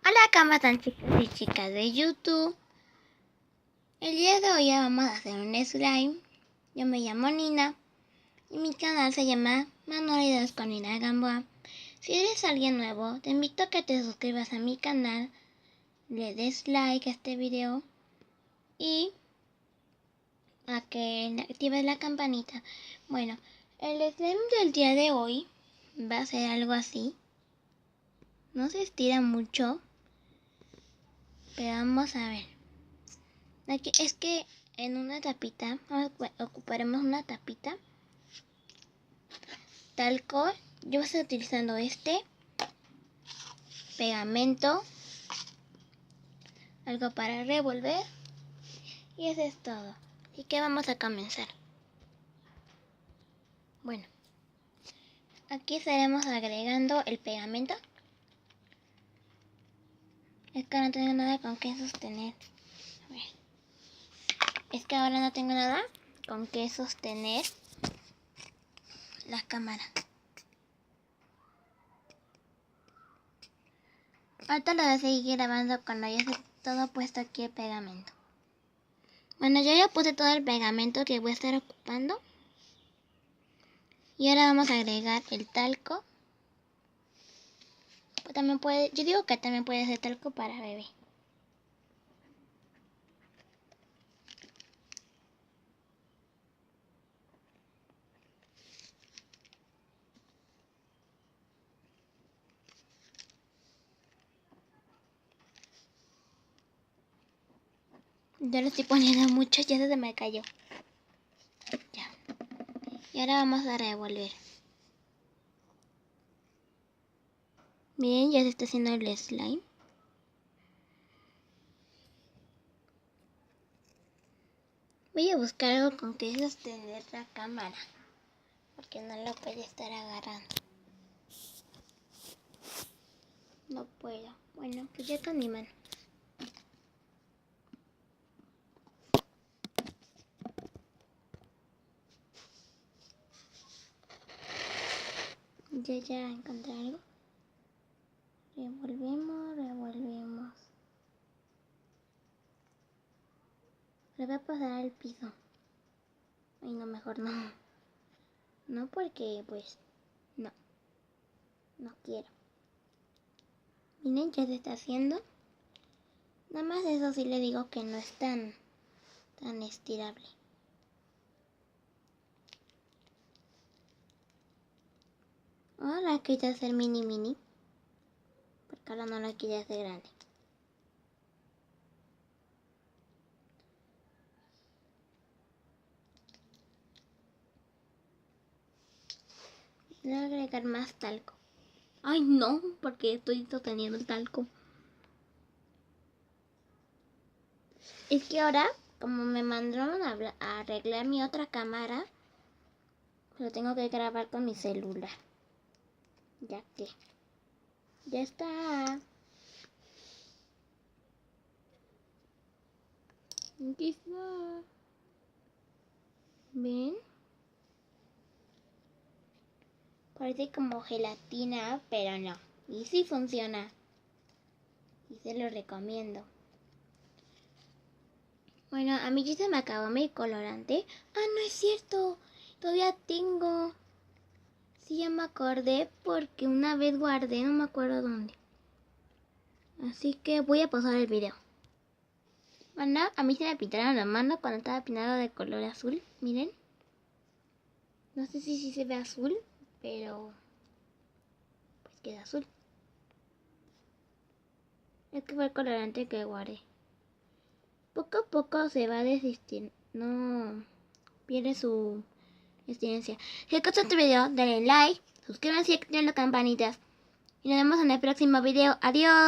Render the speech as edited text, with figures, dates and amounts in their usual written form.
Hola, ¿cómo están, chicos y chicas de YouTube? El día de hoy vamos a hacer un slime. Yo me llamo Nina y mi canal se llama Manualidades con Nina Gamboa. Si eres alguien nuevo, te invito a que te suscribas a mi canal, le des like a este video y a que actives la campanita. Bueno, el slime del día de hoy va a ser algo así. No se estira mucho, pero vamos a ver. Aquí es que en una tapita, ocuparemos una tapita, talco. Yo voy a estar utilizando pegamento, algo para revolver y eso es todo. Así que vamos a comenzar. Bueno, aquí estaremos agregando el pegamento. Es que no tengo nada con qué sostener. A ver. Es que ahora no tengo nada con qué sostener la cámara. Ahorita lo voy a seguir grabando cuando ya esté todo puesto aquí el pegamento. Bueno, yo ya puse todo el pegamento que voy a estar ocupando. Y ahora vamos a agregar el talco. También yo digo que también puede ser talco para bebé. Yo le estoy poniendo mucho, ya se me cayó. Ya. Y ahora vamos a revolver. Miren, ya se está haciendo el slime. Voy a buscar algo con que sostener la cámara, porque no lo puede estar agarrando. No puedo. Bueno, pues ya con mi mano. Ya encontré algo. Revolvemos. Le voy a pasar al piso. Ay, no, mejor no. No, porque pues no quiero. Miren, ya se está haciendo. Nada más eso sí le digo que no es tan estirable. Ahora la quise hacer mini. Porque ahora no la quise hacer grande. Le voy a agregar más talco. Ay, no, porque estoy sosteniendo el talco. Es que ahora, como me mandaron a arreglar mi otra cámara, lo tengo que grabar con mi celular. Ya que ya está. Aquí está. ¿Ven? Parece como gelatina, pero no. Y sí funciona. Y se lo recomiendo. Bueno, a mí ya se me acabó mi colorante. Ah, no es cierto. Todavía tengo. Sí, ya me acordé porque una vez guardé, no me acuerdo dónde. Así que voy a pausar el video. Bueno, a mí se me pintaron las manos cuando estaba pintado de color azul. Miren. No sé si se ve azul, pero pues queda azul. Es que fue el colorante que guardé. Poco a poco se va a desistir. No pierde su existencia. Si les gustó este video, denle like, suscríbanse y activen las campanitas. Y nos vemos en el próximo video. Adiós.